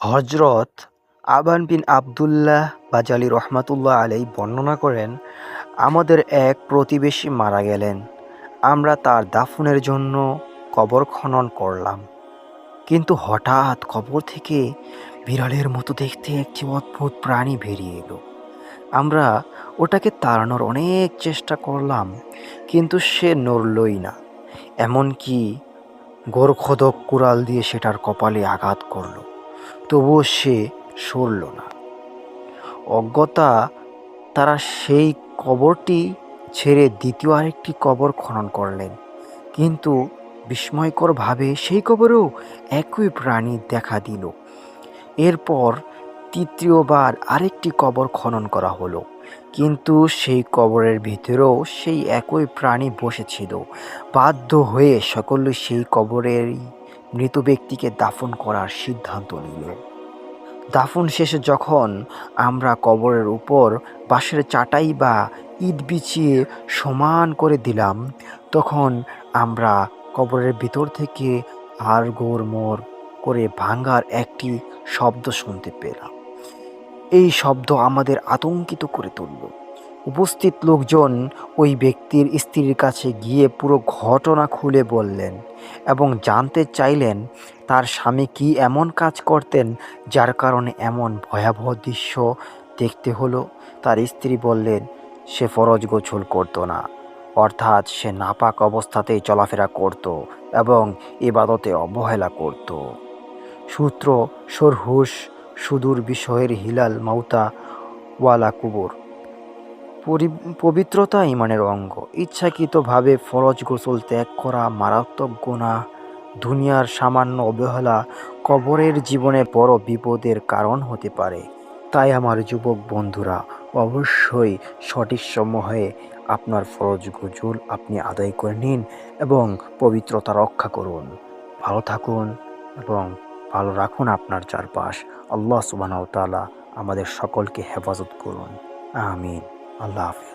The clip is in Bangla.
হযরত আবান বিন আবদুল্লাহ বাজালী রহমাতুল্লাহ আলাইহি বর্ণনা করেন, আমাদের এক প্রতিবেশী মারা গেলেন। আমরা তার দাফনের জন্য কবর খনন করলাম। কিন্তু হঠাৎ কবর থেকে বিড়ালের মতো দেখতে একটি অদ্ভুত প্রাণী বেরিয়ে এলো। আমরা ওটাকে তাড়ানোর অনেক চেষ্টা করলাম, কিন্তু সে নড়লই না। এমনকি গোরখদক কুড়াল দিয়ে সেটার কপালে আঘাত করলো, তবুও সে সরল না। অজ্ঞতা তারা সেই কবরটি ছেড়ে দ্বিতীয় আরেকটি কবর খনন করলেন, কিন্তু বিস্ময়করভাবে সেই কবরেও একই প্রাণী দেখা দিল। এরপর তৃতীয়বার আরেকটি কবর খনন করা হলো, কিন্তু সেই কবরের ভিতরেও সেই একই প্রাণী বসেছিল। বাধ্য হয়ে সকলে সেই কবরেরই মৃত ব্যক্তিকে দাফন করার সিদ্ধান্ত নিল। দাফন শেষে যখন আমরা কবরের উপর বাঁশের চাটাই বা ইট বিছিয়ে সমান করে দিলাম, তখন আমরা কবরের ভিতর থেকে আড়গোড়মোড় করে ভাঙার একটি শব্দ শুনতে পেলাম। এই শব্দ আমাদের আতঙ্কিত করে তুলল। উপস্থিত লোকজন ওই ব্যক্তির স্ত্রীর কাছে গিয়ে পুরো ঘটনা খুলে বললেন এবং জানতে চাইলেন তার স্বামী কি এমন কাজ করতেন যার কারণে এমন ভয়াবহ দৃশ্য দেখতে হলো। তার স্ত্রী বললেন, সে ফরজ গোসল করতো না, অর্থাৎ সে নাপাক অবস্থাতেই চলাফেরা করত এবং ইবাদতে অবহেলা করত। সূত্র সরহুশ সুদূর বিষয়ের হিলাল মাউতা ওয়ালা কুবুর। পবিত্রতা ঈমানের অঙ্গ। ইচ্ছাকৃতভাবে ফরজ গোসল ত্যাগ করা মারাত্মক গুনাহ। দুনিয়ার সামান্য অবহেলা কবরের জীবনে বড় বিপদের কারণ হতে পারে। তাই আমার যুবক বন্ধুরা, অবশ্যই সঠিক সময়ে আপনার ফরজ গোসল আপনি আদায় করে নিন এবং পবিত্রতা রক্ষা করুন। ভালো থাকুন এবং ভালো রাখুন আপনার চারপাশ। আল্লাহ সুবহানাহু ওয়া তাআলা আমাদের সকলকে হেফাজত করুন। আমিন। আল্লাহ হাফেজ।